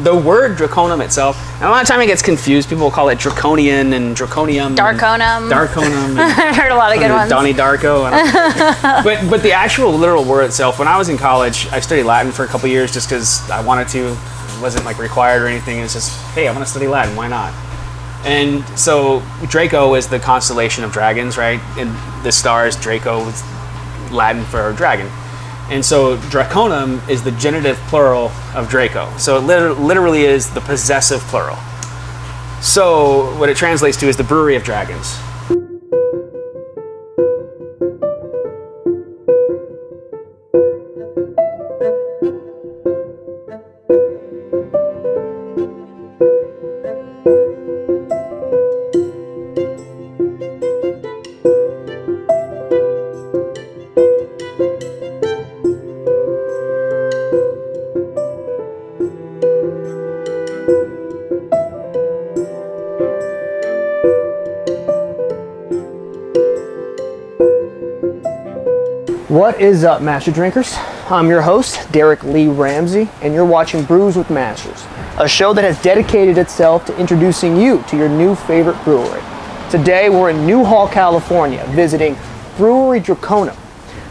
the word Draconum itself, and a lot of time it gets confused. People call it Draconian and Draconium. Darconum. I've heard a lot of good ones. Donnie Darko. But the actual literal word itself, when I was in college, I studied Latin for a couple years just because I wanted to. It wasn't like required or anything. It's just, hey, I want to study Latin. Why not? And so Draco is the constellation of dragons, right? And the stars, Draco is Latin for dragon. And so Draconum is the genitive plural of Draco. So it literally is the possessive plural. So what it translates to is the Brewery of Dragons. What is up, Master Drinkers? I'm your host, Derek Lee Ramsey, and you're watching Brews with Masters, a show that has dedicated itself to introducing you to your new favorite brewery. Today, we're in Newhall, California, visiting Brewery Draconum.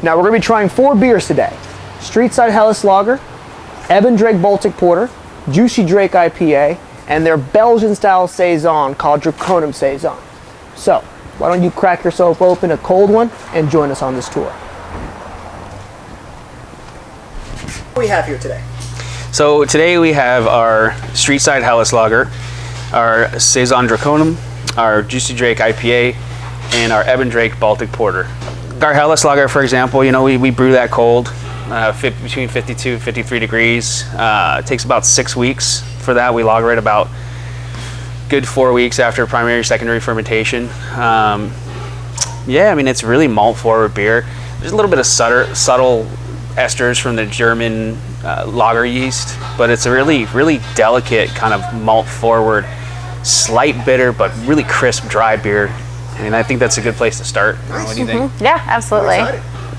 Now, we're going to be trying 4 beers today: Streetside Helles Lager, Ebondrake Baltic Porter, Juicy Drake IPA, and their Belgian-style Saison called Draconum Saison. So, why don't you crack yourself open a cold one and join us on this tour. What do we have here today? So today we have our Streetside Helles Lager, our Saison Draconum, our Juicy Drake IPA, and our Ebondrake Baltic Porter. Our Helles Lager, for example, you know, we brew that cold, between 52 and 53 degrees. It takes about 6 weeks for that. We lager it about good 4 weeks after primary, secondary fermentation. Yeah, I mean, it's really malt forward beer. There's a little bit of subtle esters from the German lager yeast, but it's a really, really delicate kind of malt forward, slight bitter, but really crisp, dry beer. And I think that's a good place to start. Nice. What do you think? Yeah, absolutely.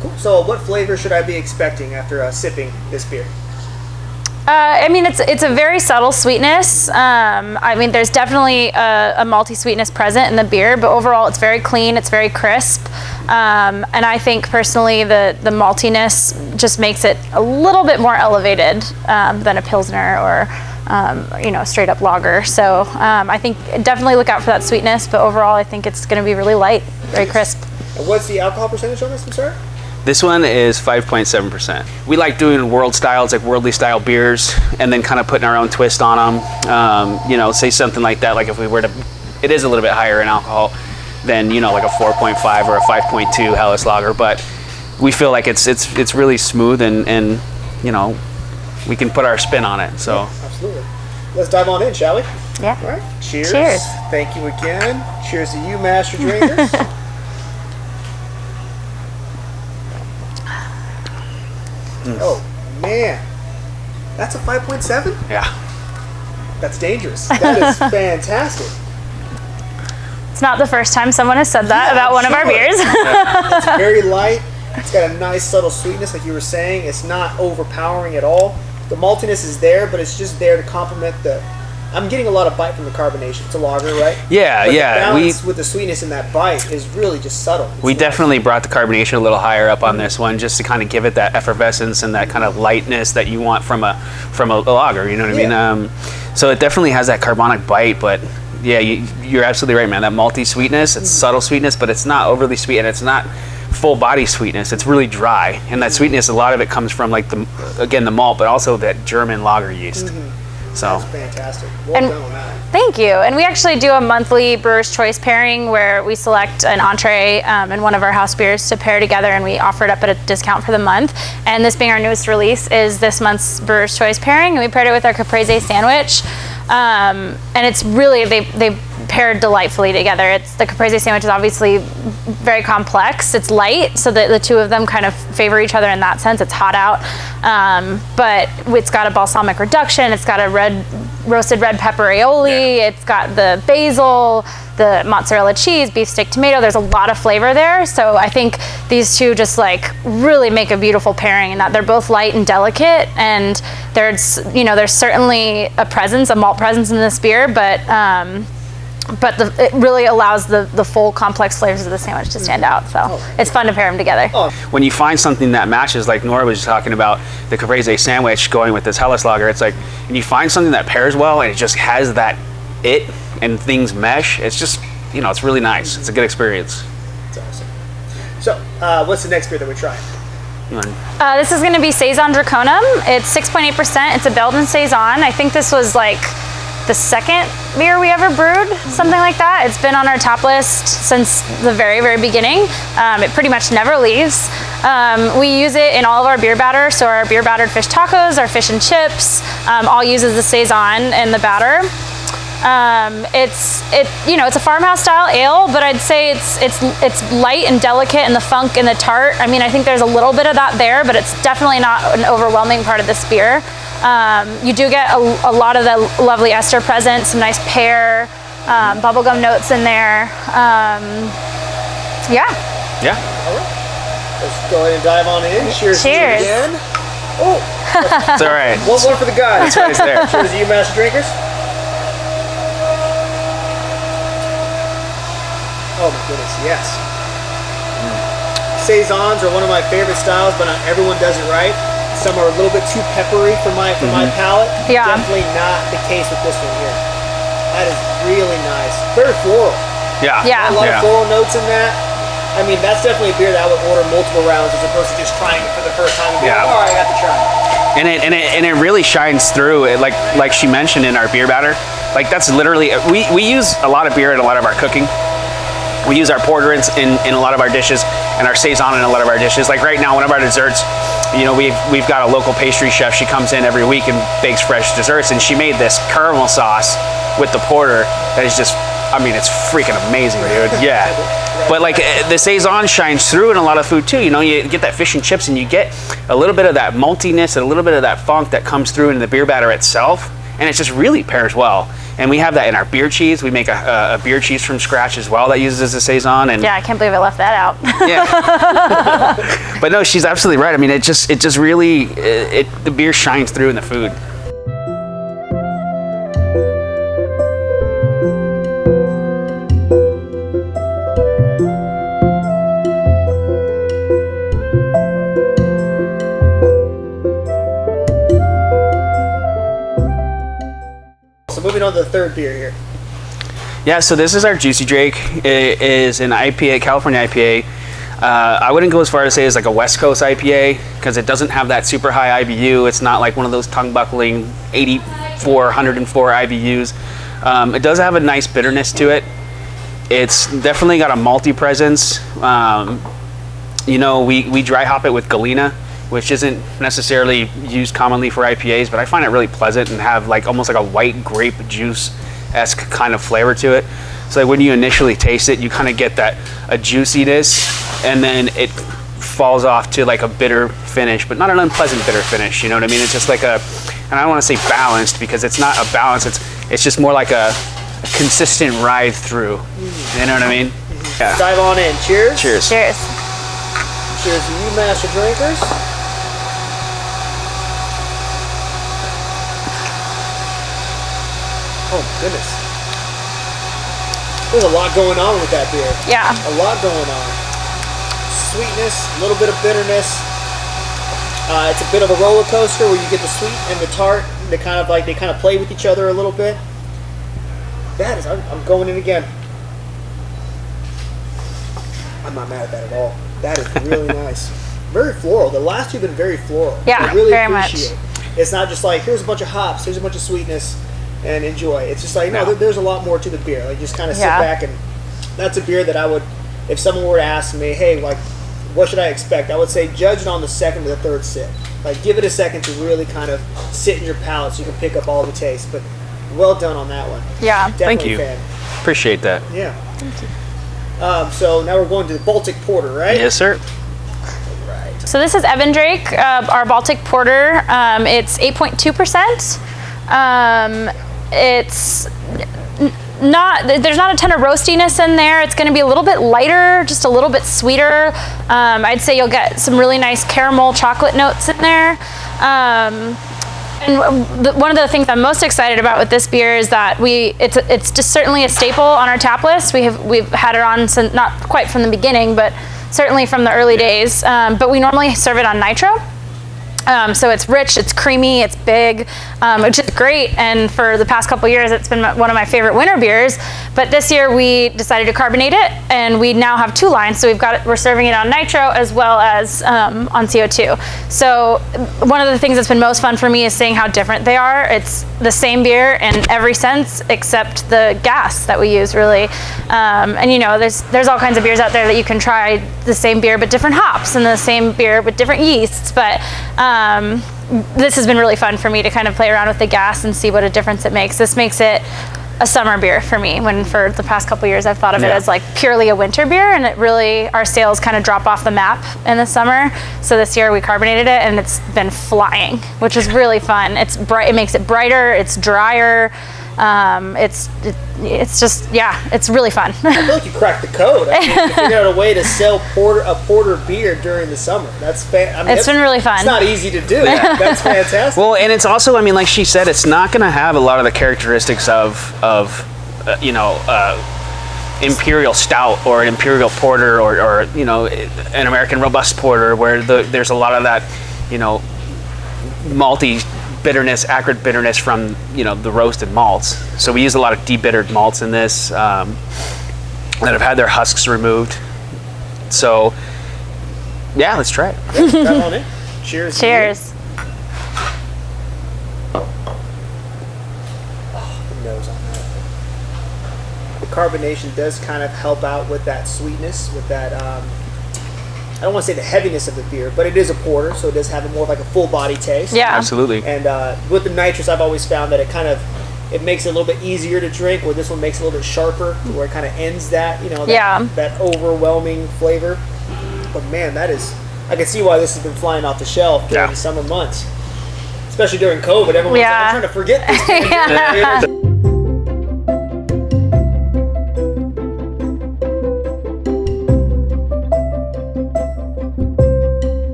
Cool. So what flavor should I be expecting after sipping this beer? I mean, it's a very subtle sweetness. I mean, there's definitely a malty sweetness present in the beer, but overall it's very clean, it's very crisp. And I think personally the maltiness just makes it a little bit more elevated than a Pilsner or you know, straight up lager. So I think definitely look out for that sweetness, but overall I think it's going to be really light, very crisp. And what's the alcohol percentage on this, I'm sorry? This one is 5.7%. We like doing world styles, like worldly style beers, and then kind of putting our own twist on them. You know, say something like that, like if we were to, it is a little bit higher in alcohol than, you know, like a 4.5 or a 5.2 Helles Lager, but we feel like it's really smooth and you know, we can put our spin on it. So yeah, absolutely. Let's dive on in, shall we? Yeah. All right. Cheers. Cheers. Thank you again. Cheers to you, Master Drinkers. Oh man, that's a 5.7? yeah. That's dangerous. That is fantastic. It's not the first time someone has said that about one of our beers. It's very light. It's got a nice subtle sweetness, like you were saying. It's not overpowering at all. The maltiness is there, but it's just there to complement the. I'm getting a lot of bite from the carbonation. It's a lager, right? Yeah, but yeah. The balance with the sweetness in that bite is really just subtle. We definitely brought the carbonation a little higher up on this one, just to kind of give it that effervescence and that kind of lightness that you want from a lager. You know what I mean? So it definitely has that carbonic bite, but yeah, you're absolutely right, man. That malty sweetness, it's subtle sweetness, but it's not overly sweet, and it's not full body sweetness. It's really dry, and that sweetness, a lot of it comes from like the malt, but also that German lager yeast. So that's fantastic. Well done on that. Thank you. And we actually do a monthly Brewer's Choice pairing where we select an entree and one of our house beers to pair together, and we offer it up at a discount for the month. And this being our newest release is this month's Brewer's Choice pairing, and we paired it with our caprese sandwich. And it's really, they paired delightfully together. It's the caprese sandwich is obviously very complex. It's light, so the two of them kind of favor each other in that sense. It's hot out, but it's got a balsamic reduction. It's got a roasted red pepper aioli. Yeah. It's got the basil. the mozzarella cheese, beef steak tomato. There's a lot of flavor there. So I think these two just like really make a beautiful pairing in that they're both light and delicate, and there's certainly a malt presence in this beer, but it really allows the full complex flavors of the sandwich to stand out. So it's fun to pair them together. When you find something that matches, like Nora was talking about, the caprese sandwich going with this Helles Lager, it's like, and you find something that pairs well and it just has that and things mesh, it's just, it's really nice. It's a good experience. That's awesome. So, what's the next beer that we're trying? This is going to be Saison Draconum. It's 6.8%. It's a Belgian Saison. I think this was like the second beer we ever brewed, something like that. It's been on our top list since the very, very beginning. It pretty much never leaves. We use it in all of our beer batter. So our beer battered fish tacos, our fish and chips, all uses the Saison in the batter. It's a farmhouse style ale, but I'd say it's light and delicate, and the funk and the tart. I mean, I think there's a little bit of that there, but it's definitely not an overwhelming part of this beer. You do get a lot of the lovely ester present, some nice pear, bubblegum notes in there. Yeah. All right. Let's go ahead and dive on in. Cheers. Cheers. Again. Oh. It's all right. One for the guys. That's why it's there. Cheers to you, master drinkers. Oh my goodness, yes. Saisons are one of my favorite styles, but not everyone does it right. Some are a little bit too peppery for my palate. Yeah. Definitely not the case with this one here. That is really nice. Very floral. Yeah. Yeah. A lot of floral notes in that. I mean, that's definitely a beer that I would order multiple rounds as opposed to just trying it for the first time and being like, all right, I got to try it. And it really shines through. Like she mentioned in our beer batter, like that's literally, we use a lot of beer in a lot of our cooking. We use our porter in a lot of our dishes, and our Saison in a lot of our dishes. Like right now, one of our desserts, we've got a local pastry chef. She comes in every week and bakes fresh desserts, and she made this caramel sauce with the porter that is just, I mean, it's freaking amazing, dude. Yeah. But like the Saison shines through in a lot of food too. You get that fish and chips, and you get a little bit of that maltiness and a little bit of that funk that comes through in the beer batter itself, and it just really pairs well. And we have that in our beer cheese. We make a beer cheese from scratch as well that uses a Saison. And yeah, I can't believe I left that out. Yeah. But no, she's absolutely right. I mean, it just really, the beer shines through in the food. Moving on to the third beer here. Yeah, so this is our Juicy Drake. It is an IPA, California IPA. I wouldn't go as far to say it's like a West Coast IPA because it doesn't have that super high IBU. It's not like one of those tongue-buckling 84, 104 IBUs. It does have a nice bitterness to it. It's definitely got a malty presence. We dry hop it with Galena, which isn't necessarily used commonly for IPAs, but I find it really pleasant and have like almost like a white grape juice-esque kind of flavor to it. So like when you initially taste it, you kind of get a juiciness, and then it falls off to like a bitter finish, but not an unpleasant bitter finish, you know what I mean? It's just like and I don't want to say balanced because it's not a balance, it's just more like a consistent ride through, you know what I mean? Yeah. Dive on in. Cheers. Cheers. Cheers. Cheers to you, master drinkers. Oh, goodness. There's a lot going on with that beer. Yeah. A lot going on. Sweetness, a little bit of bitterness. It's a bit of a roller coaster where you get the sweet and the tart. They kind of play with each other a little bit. That is, I'm going in again. I'm not mad at that at all. That is really nice. Very floral. The last two have been very floral. Yeah, I really very appreciate it. It's not just like, here's a bunch of hops, here's a bunch of sweetness, and enjoy. It's just like, no, there's a lot more to the beer. Like, just kind of sit back, and that's a beer that I would, if someone were to ask me, hey, like, what should I expect? I would say judge it on the second or the third sip. Like, give it a second to really kind of sit in your palate so you can pick up all the taste. But well done on that one. Yeah. Definitely Thank you. Fan. Appreciate that. Yeah. Thank you. So now we're going to the Baltic Porter, right? Yes, sir. Right. So this is Ebondrake, our Baltic Porter. It's 8.2%. It's there's not a ton of roastiness in there. It's going to be a little bit lighter, just a little bit sweeter. I'd say you'll get some really nice caramel chocolate notes in there. And one of the things I'm most excited about with this beer is that it's just certainly a staple on our tap list. We've had it on since, not quite from the beginning, but certainly from the early days. But we normally serve it on nitro. So it's rich, it's creamy, it's big, which is great. And for the past couple years, it's been one of my favorite winter beers. But this year we decided to carbonate it, and we now have 2 lines. So we're serving it on nitro as well as on CO2. So one of the things that's been most fun for me is seeing how different they are. It's the same beer in every sense except the gas that we use, really. And you know, there's all kinds of beers out there that you can try the same beer but different hops, and the same beer with different yeasts. But this has been really fun for me to kind of play around with the gas and see what a difference it makes. This makes it a summer beer for me, when for the past couple years I've thought of it as like purely a winter beer, and it really, our sales kind of drop off the map in the summer. So this year we carbonated it, and it's been flying, which is really fun. It's bright, it makes it brighter, it's drier. It's just, yeah, it's really fun. I feel like you cracked the code. I mean, you figured out a way to sell a porter beer during the summer. That's it's been really fun. It's not easy to do. That's fantastic. Well, and it's also, I mean, like she said, it's not going to have a lot of the characteristics of imperial stout or an imperial porter or you know, an American robust porter, where there's a lot of that, you know, malty bitterness, acrid bitterness from, you know, the roasted malts. So we use a lot of debittered malts in this that have had their husks removed. So yeah, let's try it. That on it. Cheers. Cheers. Oh, the nose on that. The carbonation does kind of help out with that sweetness, with that I don't want to say the heaviness of the beer, but it is a porter, so it does have a more of like a full body taste. Yeah, absolutely. And with the nitrous, I've always found that it makes it a little bit easier to drink, where this one makes it a little bit sharper, where it kind of ends that, you know, that overwhelming flavor. But man, I can see why this has been flying off the shelf during the summer months, especially during COVID. Everyone's like, I'm trying to forget this.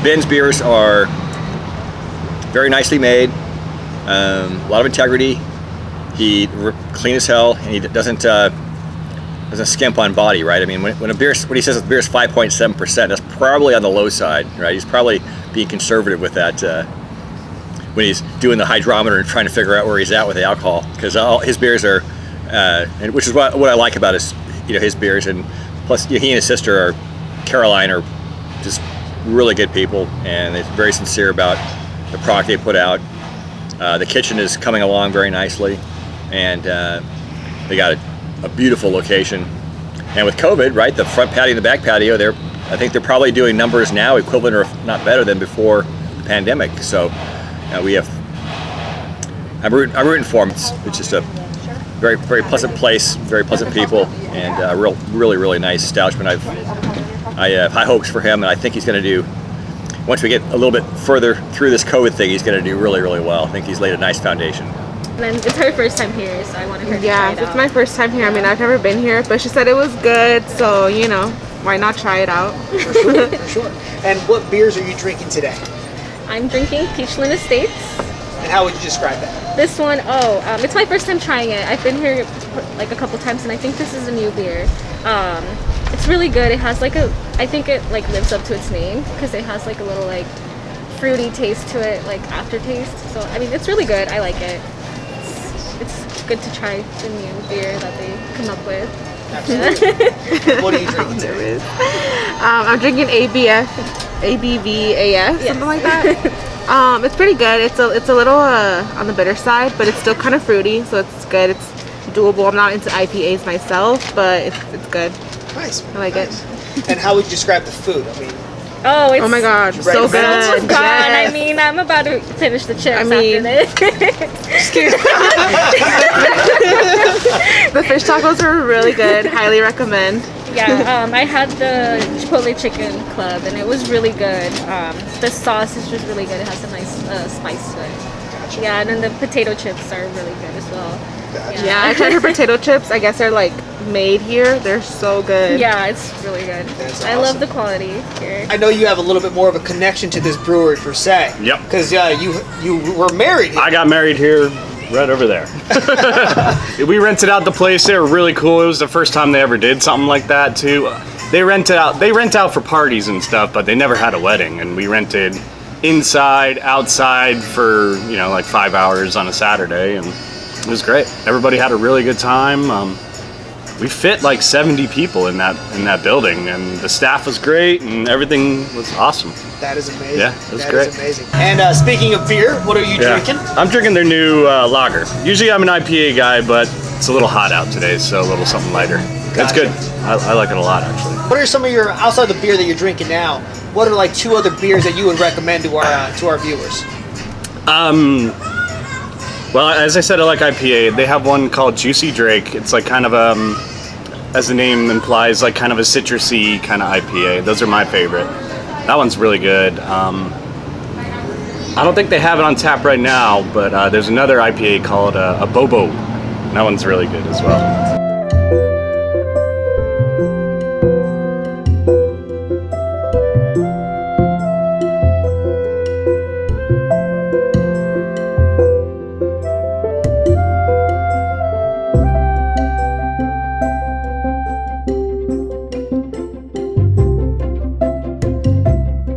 Ben's beers are very nicely made, a lot of integrity. He clean as hell, and he doesn't skimp on body, right? I mean, when he says the beer is 5.7%, that's probably on the low side, right? He's probably being conservative with that when he's doing the hydrometer and trying to figure out where he's at with the alcohol, because all his beers are, and which is what I like about his beers, and plus he and his sister Caroline are just really good people, and they're very sincere about the product they put out. The kitchen is coming along very nicely, and they got a beautiful location. And with COVID, right, the front patio and the back patio, I think they're probably doing numbers now equivalent or not better than before the pandemic. So I'm rooting for them. It's just a very, very pleasant place, very pleasant people, and a really nice establishment. I have high hopes for him, and I think he's going to do, once we get a little bit further through this COVID thing, he's going to do really well. I think he's laid a nice foundation. And it's her first time here, so I wanted her to try it out. It's my first time here. I mean, I've never been here, but she said it was good, so, you know, why not try it out? For sure. And what beers are you drinking today? I'm drinking Peachland Estates. And how would you describe that? This one, it's my first time trying it. I've been here like a couple times, and I think this is a new beer. It's really good. It has I think it like lives up to its name, because it has like a little like fruity taste to it, like aftertaste. So I mean, it's really good. I like it. It's good to try the new beer that they come up with. Absolutely. What are you drinking today? I'm drinking ABVAF, something like that. It's pretty good. It's a little on the bitter side, but it's still kind of fruity, so it's good. It's doable. I'm not into IPAs myself, but it's good. Nice. I like it. And how would you describe the food? I mean, Oh, it's Oh my god, so Right, good. it's almost gone. Yes. I mean, I'm about to finish the chips I mean- after this. The fish tacos are really good. Highly recommend. Yeah, I had the Chipotle Chicken Club, and it was really good. The sauce is just really good. It has a nice spice to it. Yeah, and then the potato chips are really good as well. Yeah, I tried her potato chips. I guess they're like made here. They're so good. Yeah, it's really good. That's I love awesome. the quality here. I know you have a little bit more of a connection to this brewery per se. Yep. Because you were married here. I got married here, right over there. We rented out the place. They were really cool. It was the first time they ever did something like that too. They rent out for parties and stuff, but they never had a wedding. And we rented inside, outside for like 5 hours on a Saturday, and it was great. Everybody had a really good time. We fit like 70 people in that building, and the staff was great, and everything was awesome. That is amazing. Yeah, it was That great. is amazing. And speaking of beer, what are you drinking? I'm drinking their new lager. Usually I'm an IPA guy, but it's a little hot out today, so a little something lighter. That's Gotcha. good. I like it a lot, actually. What are some of your, outside the beer that you're drinking now, what are like 2 other beers that you would recommend to our viewers? Well, as I said, I like IPA. They have one called Juicy Drake. It's like kind of as the name implies, like kind of a citrusy kind of IPA. Those are my favorite. That one's really good. I don't think they have it on tap right now, but there's another IPA called a Bobo. That one's really good as well.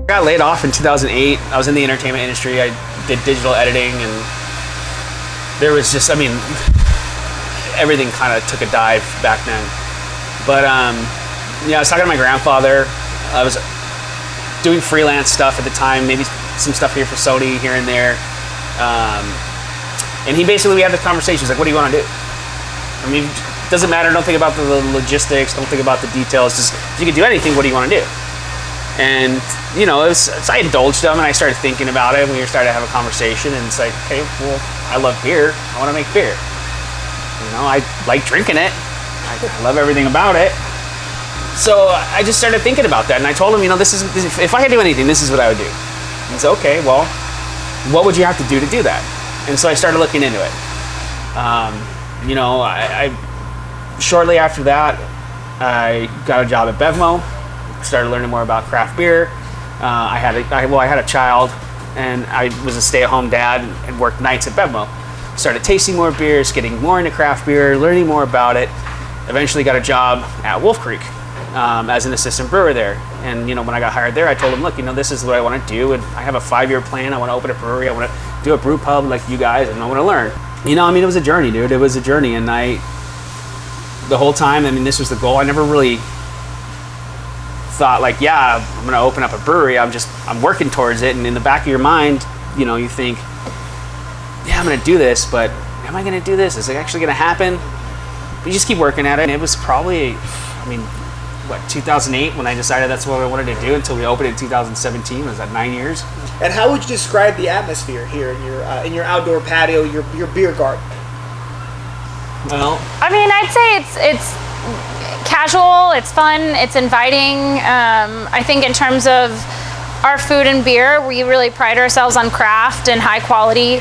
I got laid off in 2008. I was in the entertainment industry. I did digital editing, and there was just, everything kind of took a dive back then. But I was talking to my grandfather. I was doing freelance stuff at the time, maybe some stuff here for Sony here and there. And we had this conversation. He's like, what do you want to do? It doesn't matter. Don't think about the logistics. Don't think about the details. Just, if you could do anything, what do you want to do? And, I indulged him, and I started thinking about it, and we started to have a conversation, and it's like, okay, well, I love beer. I want to make beer. I like drinking it. I love everything about it. So I just started thinking about that, and I told him, if I could do anything, this is what I would do. And he said, okay, well, what would you have to do that? And so I started looking into it. Shortly after that, I got a job at Bevmo. Started learning more about craft beer. I had a child, and I was a stay-at-home dad and worked nights at Bevmo. Started tasting more beers, getting more into craft beer, learning more about it. Eventually got a job at Wolf Creek as an assistant brewer there. And when I got hired there, I told them, look, this is what I want to do, and I have a 5-year plan. I want to open a brewery. I want to do a brew pub like you guys, and I want to learn. It was a journey, dude. It was a journey, and the whole time, this was the goal. I never really thought I'm gonna open up a brewery. I'm working towards it, and in the back of your mind, you think, yeah, I'm gonna do this, but am I gonna do this? Is it actually gonna happen? But you just keep working at it, and it was probably 2008 when I decided that's what I wanted to do until we opened in 2017. Was that 9 years? And how would you describe the atmosphere here in your outdoor patio, your beer garden? Well, I'd say it's casual, it's fun, it's inviting. I think in terms of our food and beer, we really pride ourselves on craft and high quality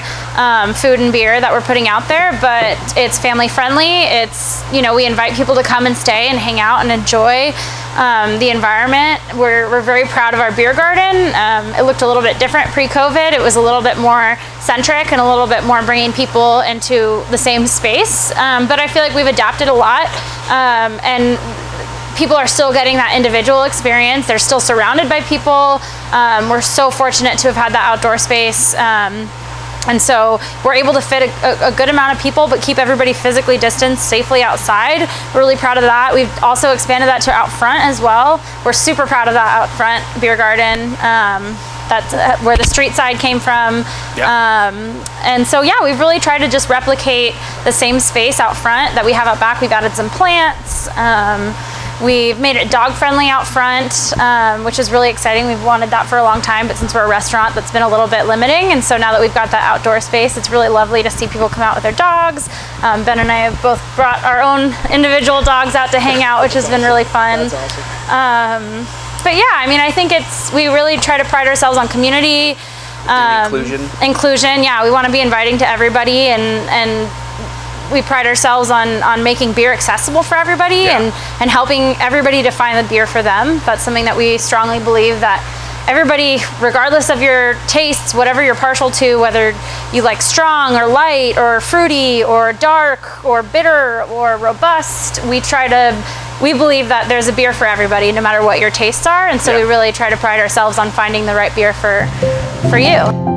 food and beer that we're putting out there, but it's family friendly. It's, we invite people to come and stay and hang out and enjoy the environment. We're very proud of our beer garden. It looked a little bit different pre-COVID. It was a little bit more centric and a little bit more bringing people into the same space. But I feel like we've adapted a lot, and people are still getting that individual experience. They're still surrounded by people. We're so fortunate to have had that outdoor space. And so we're able to fit a good amount of people, but keep everybody physically distanced safely outside. We're really proud of that. We've also expanded that to out front as well. We're super proud of that out front beer garden. That's where the Streetside came from. Yeah. And so, yeah, we've really tried to just replicate the same space out front that we have out back. We've added some plants. We've made it dog friendly out front, which is really exciting. We've wanted that for a long time, but since we're a restaurant, that's been a little bit limiting. And so now that we've got that outdoor space, it's really lovely to see people come out with their dogs. Ben and I have both brought our own individual dogs out to hang out, which has been really fun. That's awesome. But yeah, I mean, I think we really try to pride ourselves on community. Inclusion, yeah. We want to be inviting to everybody, and we pride ourselves on making beer accessible for everybody, and helping everybody to find the beer for them. That's something that we strongly believe, that everybody, regardless of your tastes, whatever you're partial to, whether you like strong or light or fruity or dark or bitter or robust, we believe that there's a beer for everybody, no matter what your tastes are. And so we really try to pride ourselves on finding the right beer for you.